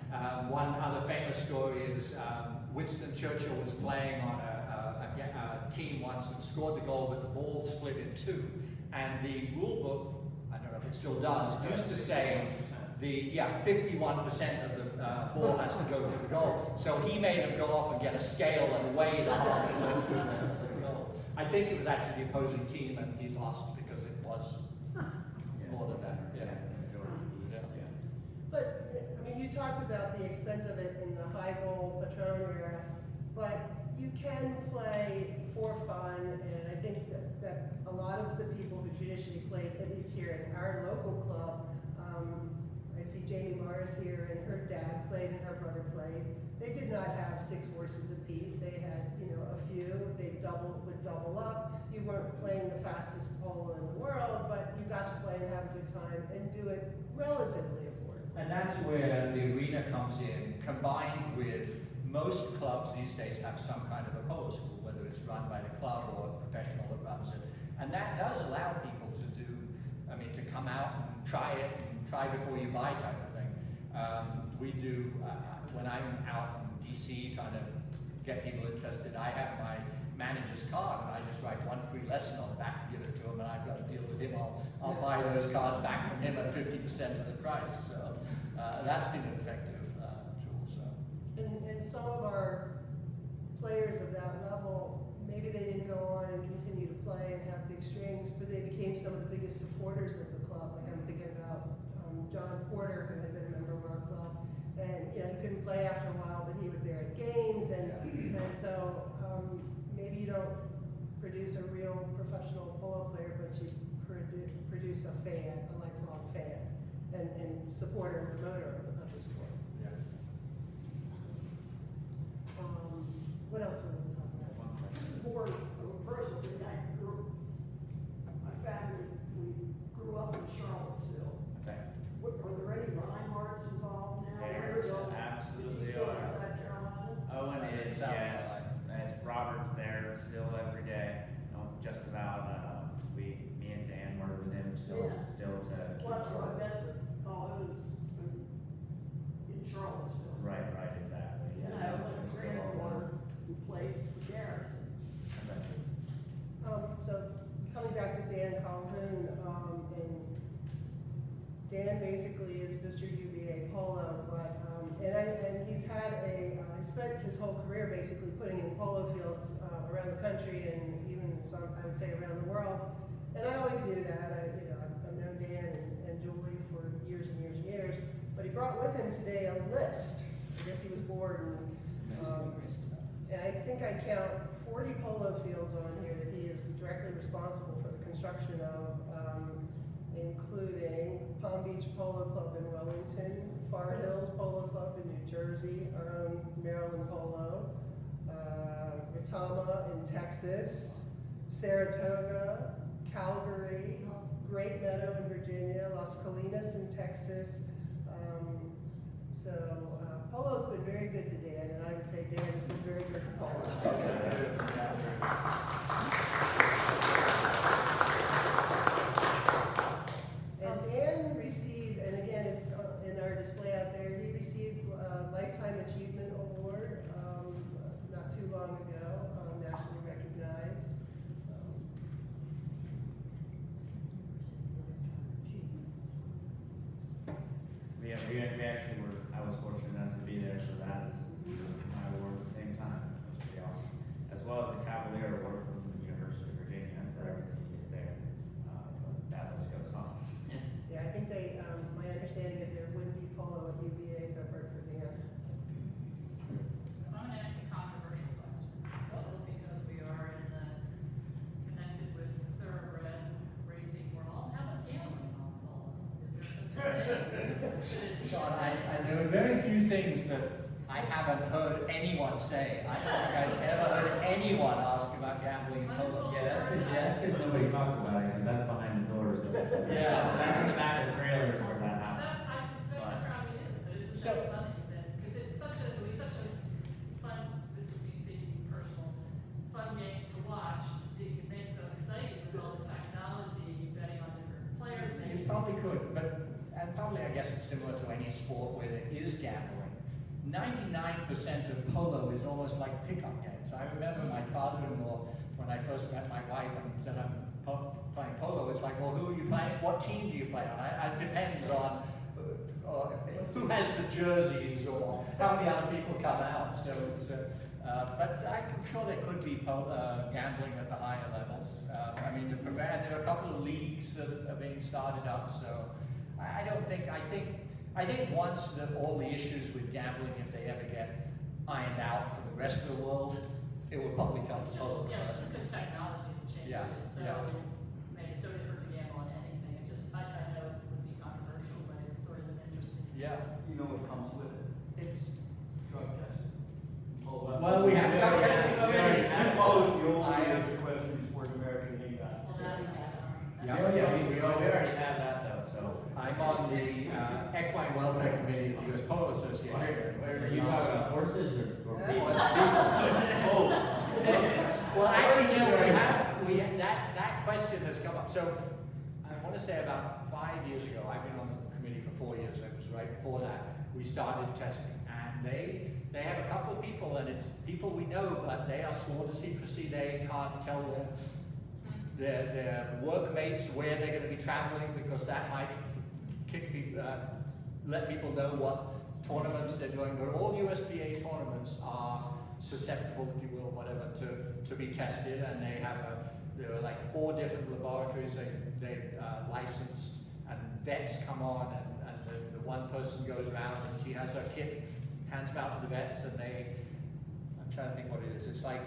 One other famous story is Winston Churchill was playing on a team once and scored the goal, but the ball split in two. And the rule book, I don't know if it still does, used to say 51% of the ball has to go to the goal. So he made him go off and get a scale and weigh the half of the goal. I think it was actually the opposing team, and he lost because it was more than that. Yeah. But, I mean, you talked about the expense of it in the high goal Patron era, but you can play for fun, and I think that a lot of the people who traditionally played, at least here in our local club, I see Jamie Mars here, and her dad played and her brother played. They did not have 6 horses apiece. They had, a few. They would double up. You weren't playing the fastest polo in the world, but you got to play and have a good time and do it relatively affordable. And that's where the arena comes in, combined with most clubs these days have some kind of a polo school, whether it's run by the club or a professional that runs it. And that does allow people to to come out and try it, and try before you buy type of thing. We do, when I'm out in DC trying to get people interested, I have my manager's card, and I just write one free lesson on the back and give it to him, and I've got to deal with him. I'll buy those cards back from him at 50% of the price. So that's been an effective tool. So. And some of our players of that level, maybe they didn't go on and continue to play and have big strings, but they became some of the biggest supporters of the club. Like I'm thinking about John Porter, who had been a member of our club, and he couldn't play after a while, but he was there at games, and so maybe you don't produce a real professional polo player, but you produce a fan, a lifelong fan, and supporter and promoter of the sport. Yeah. What else are we talking about? This is more of a personal thing. My family, we grew up in Charlottesville. Okay. Are there any Reinhardts involved now? There Is he absolutely still in are. South Carolina? Owen is, South yes, Carolina. as Robert's there still every day, you know, just about, me and Dan work with him still Yeah. to keep. Well, that's where I met them. Oh, it was in Charlottesville. Right, exactly, yeah. And I have my They're still all granddaughter who played for Garrison. Okay. So coming back to Dan Calvin, and Dan basically is Mr. UVA Polo, but, and he's had he spent his whole career basically putting in polo fields around the country and even some, I would say, around the world. And I always knew that. I've known Dan and Julie for years and years and years. But he brought with him today a list. I guess he was bored, and I think I count 40 polo fields on here that he is directly responsible for the construction of, including Palm Beach Polo Club in Wellington, Far Hills Polo Club in New Jersey, our own Maryland Polo, Retama in Texas, Saratoga, Calgary, Great Meadow in Virginia, Las Colinas in Texas. Polo's been very good to Dan, and I would say Dan has been very good to Polo. And Dan received, and again, it's in our display out there, he received a Lifetime Achievement Award not too long ago, nationally recognized. We actually were, I was fortunate enough to be there for that as my award at the same time. It was pretty awesome. As well as the Cavalier Award from the University of Virginia for everything you did there. But that list goes on. Yeah, I think my understanding is there wouldn't be polo at UVA if it weren't for Dan. So I'm gonna ask a controversial question, just because we are in the, connected with thoroughbred racing world. How about gambling on polo? Is there such a thing? Should it be a God, thing? there are very few things that I haven't heard anyone say. I don't think I've ever heard anyone ask about gambling in polo. Yeah, that's because nobody talks about it, because that's behind the doors. That's in the back of the trailers where that happens. I suspect it probably is, but isn't So- that funny that, because it's it would be such a fun, this is me speaking personal, fun game to watch. It could make so exciting with all the technology, betting on different players, maybe. You probably could, and probably I guess it's similar to any sport where there is gambling. 99% of polo is almost like pickup games. I remember my father-in-law, when I first met my wife and said I'm playing polo, it's like, well, who are you playing? What team do you play on? It depends on who has the jerseys or how many other people come out. So it's, but I'm sure there could be gambling at the higher levels. I mean, there are a couple of leagues that are being started up. So I think once all the issues with gambling, if they ever get ironed out for the rest of the world, it will probably come It's to just, polo. yeah, it's just because technology has changed Yeah, it, so yeah. made it so different to gamble on anything. It just, I know it would be controversial, but it's sort of an interesting. Yeah, You know what comes with it? it's, Drug testing. well, we have drug testing already. That was the only I am- major question for the American League. Well, now we have, Yeah. We already have that though, so. I'm on the Equine Welfare Committee of the U.S. Polo Association. Are you talking about horses or people? Well, actually, no, that question has come up. So, I want to say about 5 years ago, I've been on the committee for 4 years, it was right before that, we started testing. And they have a couple of people, and it's people we know, but they are sworn to secrecy. They can't tell their workmates where they're going to be traveling, because that might let people know what tournaments they're doing. But all USPA tournaments are susceptible, if you will, whatever, to be tested, and there are like 4 different laboratories they licensed, and vets come on, and the one person goes around and she has her kit, hands them out to the vets, and I'm trying to think what it is. It's like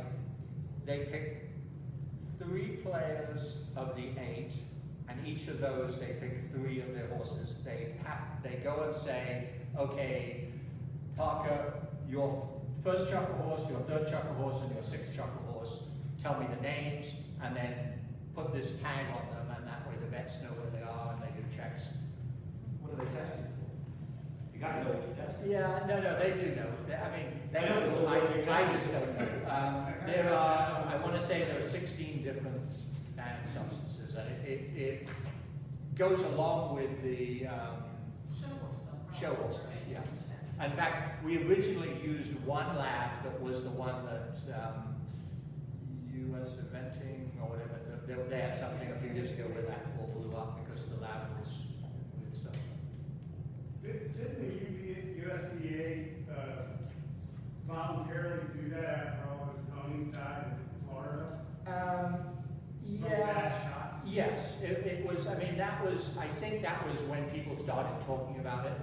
they pick 3 players of the 8, and each of those they pick 3 of their horses. They go and say, okay, Parker, your first Chukker horse, your third Chukker horse, and your 6th Chukker horse, tell me the names, and then put this tag on them, and that way the vets know where they are and they do checks. What are they testing for? You gotta know what you're testing. Yeah, no, they do know. I mean, they I know, know. but what are they I testing just for? don't know. There are, I want to to say there are 16 different banned substances, and it goes along with the Show horse stuff. show horse stuff, yeah. In fact, we originally used one lab that was the one that US Eventing or whatever, they had something a few years ago where that all blew up because the lab was weird stuff. Didn't the USDA voluntarily do that after all those ponies died in Florida? From bad shots? Yes, it was, I mean, I think that was when people started talking about it.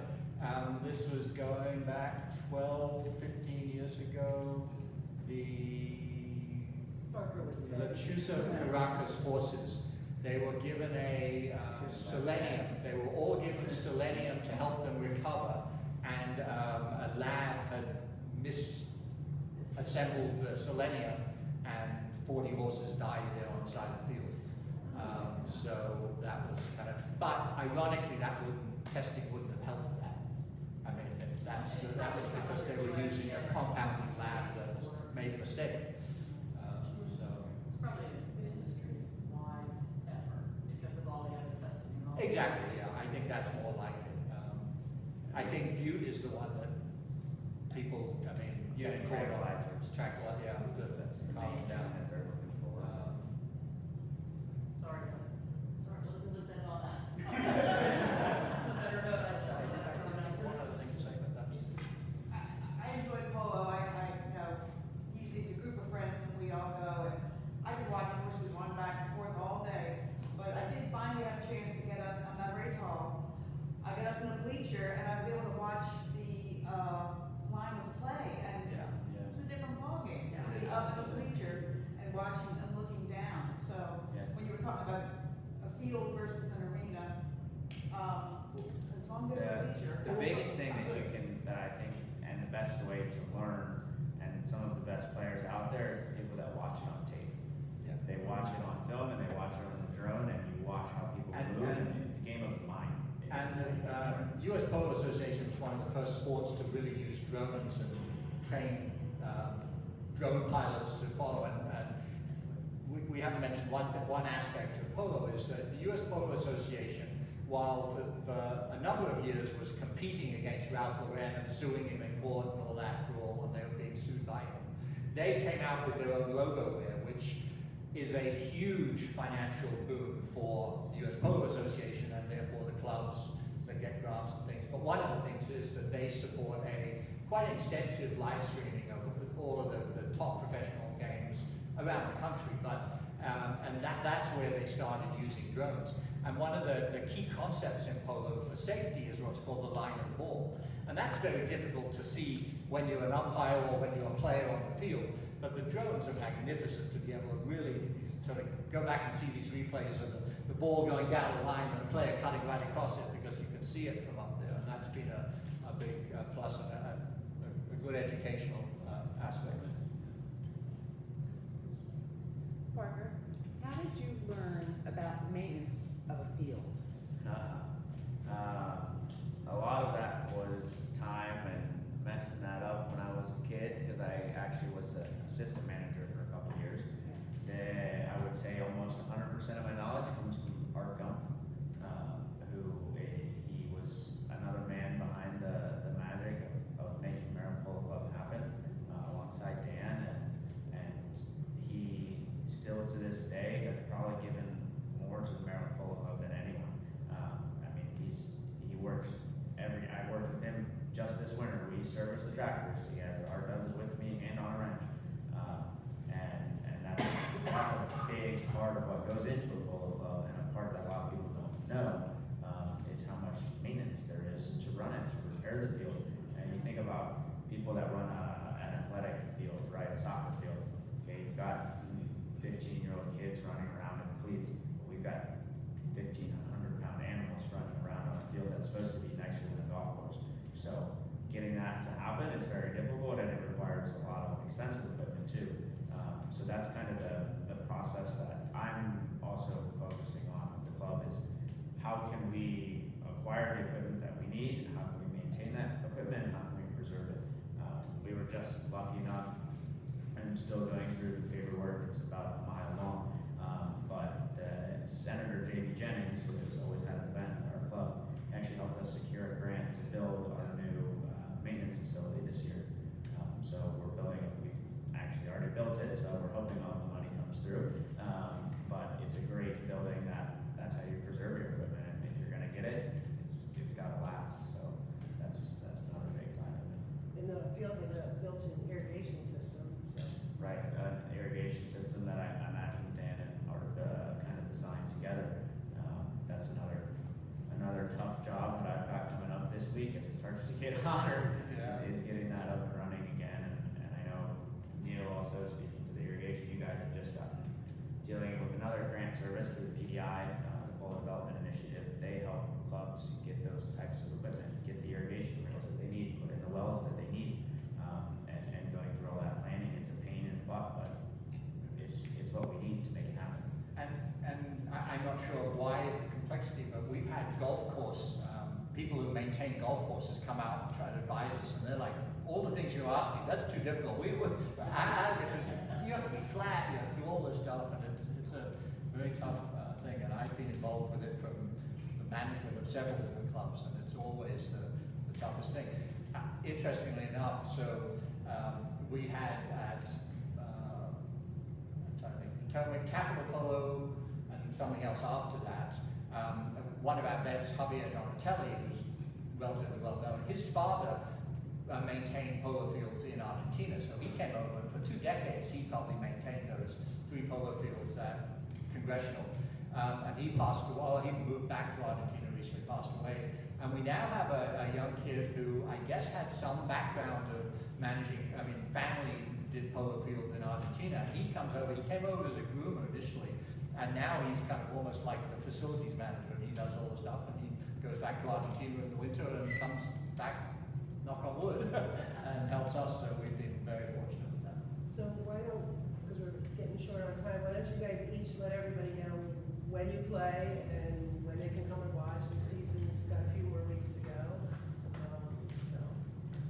This was going back 12, 15 years ago. The Chukker horses, they were given a selenium. They were all given selenium to help them recover, and a lab had misassembled the selenium, and 40 horses died there on the side of the field. So that was kind of, but ironically, testing wouldn't have helped that. I mean, that was because they were using a compounding lab that made a mistake. So It's probably an industry-wide effort because of all the other testing and all. exactly, yeah, I think that's more like it. I think Butte is the one that people, I mean, Yeah, tranquilizers. yeah, That's the calm main down. thing that they're looking for. Sorry, let's end on that. I better know that. One other thing to say, but that's. I enjoy polo. You know, usually it's a group of friends and we all go, and I could watch horses run back and forth all day. But I did finally have a chance to get up. I'm not very tall. I got up in a bleacher and I was able to watch the line of play, and Yeah. it was a different ballgame. Yeah. To be up in a bleacher and watching and looking down. So Yeah. when you were talking about a field versus an arena, as long as there's a bleacher. The biggest thing that I think, and the best way to learn, and some of the best players out there, is the people that watch it on tape. Yes. They watch it on film and they watch it on the drone, and you watch how people move, and it's a game of the mind. And the U.S. Polo Association was one of the first sports to really use drones and train drone pilots to follow. And we haven't mentioned one aspect of polo is that the U.S. Polo Association, while for a number of years was competing against Ralph Lauren and suing him in court and all that for all, and they were being sued by him, they came out with their own logo wear, which is a huge financial boon for the U.S. Polo Association and therefore the clubs that get grants and things. But one of the things is that they support a quite extensive live streaming of all of the top professional games around the country. But and that's where they started using drones. And one of the key concepts in polo for safety is what's called the line of the ball. And that's very difficult to see when you're an umpire or when you're a player on the field. But the drones are magnificent to be able to really sort of go back and see these replays of the ball going down the line and the player cutting right across it because you can see it from up there. And that's been a big plus and a good educational aspect. Parker, how did you learn about maintenance of a field? A lot of that was time and messing that up when I was a kid, because I actually was an assistant manager for a couple of years. I would say almost 100% of my knowledge comes from Art Gump, he was another man behind the magic of making Maryland Polo Club happen, alongside Dan, and he still to this day has probably given more to the Maryland Polo Club than anyone. I mean, he works I worked with him just this winter. We service the tractors together. Art does it with me and on a wrench. And that's a big part of what goes into a polo club, and a part that a lot of people don't know is how much maintenance there is to run it, to repair the field. And you think about people that run an athletic field, right, a soccer field. Okay, you've got 15-year-old kids running around in cleats. We've got 1,500-pound animals running around on a field that's supposed to be nicer than a golf course. So getting that to happen is very difficult, and it requires a lot of expensive equipment too. So that's kind of the process that I'm also focusing on with the club, is how can we acquire the equipment that we need, how can we maintain that equipment, and how can we preserve it. We were just lucky enough, I'm still going through the paperwork, it's about already built it, so we're hoping all the money comes through. But it's a great building that's how you preserve your equipment. And if you're gonna get it, it's gotta last, so that's another big side of it. And the field has a built-in irrigation system, so. Right, an irrigation system that I imagine Dan and Art kind of designed together. That's another tough job that I've got coming up this week as it starts to get hotter, is getting that up and running again. And I know Neil also, speaking to the irrigation, you guys have just gotten dealing with another grant service through the PDI, the Polo Development Initiative. They help clubs get those types of equipment, get the irrigation drills that they need, put in the wells that they need. And going through all that planning, it's a pain in the butt, but it's what we need to make it happen. And I'm not sure why the complexity, but we've had golf course, people who maintain golf courses come out and try to advise us, and they're like, all the things you're asking, that's too difficult. Because you have to be flat, you have to do all this stuff, and it's a very tough thing, and I've been involved with it from the management of several different clubs, and it's always the toughest thing. Interestingly enough, so we had at, I'm trying to think, Capital Polo and something else after that, one of our vets, Javier Donatelli, who's relatively well known, his father maintained polo fields in Argentina, so he came over, and for 2 decades he probably maintained those 3 polo fields at Congressional. And he passed away, well, he moved back to Argentina, recently passed away. And we now have a young kid who I guess had some background of managing, family did polo fields in Argentina. He comes over, he came over as a groomer initially, and now he's kind of almost like the facilities manager. He does all the stuff, and he goes back to Argentina in the winter and comes back, knock on wood, and helps us, so we've been very fortunate with that. So why don't, because we're getting short on time, why don't you guys each let everybody know when you play and when they can come and watch? The season's got a few more weeks to go. So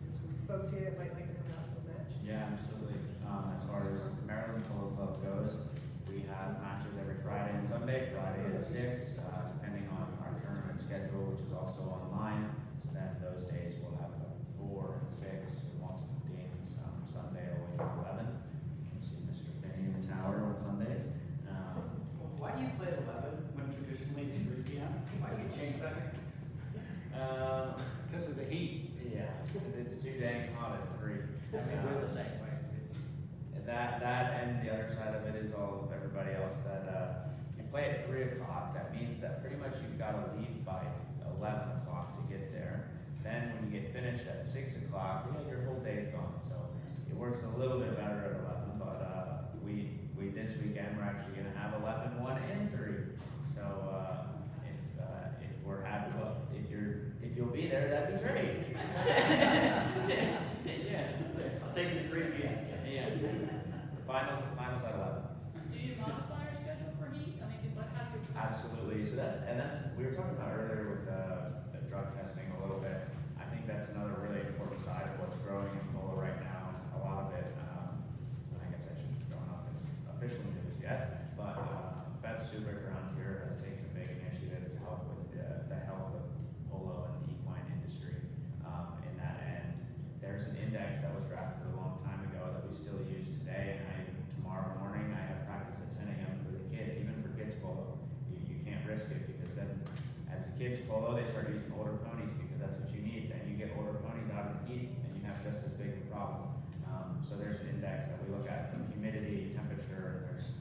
there's some folks here that might like to come out to a match. Yeah, absolutely. As far as the Maryland Polo Club goes, we have matches every Friday and Sunday. Friday at 6, depending on our tournament schedule, which is also online. Then those days we'll have 4 and 6, multiple games. Sunday always at 11. You can see Mr. Finney in the tower on Sundays. Why do you play at 11 when traditionally it's 3 p.m.? Why do you change that? Because of the heat. Yeah, because it's too dang hot at 3. We're the same way. That and the other side of it is all of everybody else that you play at 3 o'clock. That means that pretty much you've got to leave by 11 o'clock to get there. Then when you get finished at 6 o'clock, your whole day's gone. So it works a little bit better at 11. But we this weekend we're actually going to have 11, 1, and 3. So if we're happy, if you'll be there, that'd be great. Yeah. I'll take you to 3 p.m. Yeah. The finals at 11. Do you modify your schedule for heat? How do you? Absolutely. So that's we were talking about earlier with the drug testing a little bit. I think that's another really important side of what's growing in polo right now. And a lot of it, I guess I don't know if it's official news yet, but Beth Subic around here has taken a big initiative to help with the health of polo and the equine industry. In that end, there's an index that was drafted a long time ago that we still use today. And tomorrow morning I have practice at 10 a.m. for the kids, even for kids polo. You can't risk it because then as the kids polo, they start using older ponies because that's what you need. Then you get older ponies out of the heat and you have just as big a problem. So there's an index that we look at from humidity, temperature, and there's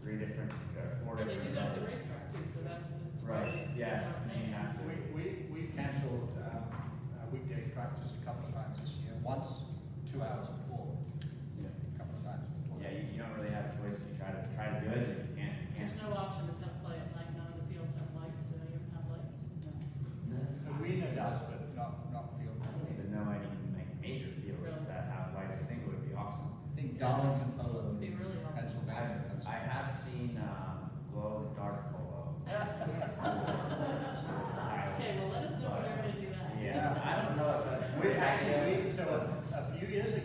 4 different They do that at the levels. racetrack too, so that's Right, why it's yeah. paying. You have to. We've canceled weekday practice a couple of times this year. Once 2 hours before, Yeah. a couple of times before. Yeah, you don't really have a choice if you try to do it. If you can't. There's no option to come play at night. None of the fields have lights. Do any of them have lights? Arena does, but not field. I don't even know any major fields Really? that have lights. I think it would be awesome. I think Darlington Polo It'd be really awesome. Pennsylvania. does. I have seen glow in the dark polo. Okay, well, let us know when you're gonna do that. Yeah, I don't know if that's. We actually, so a few years ago,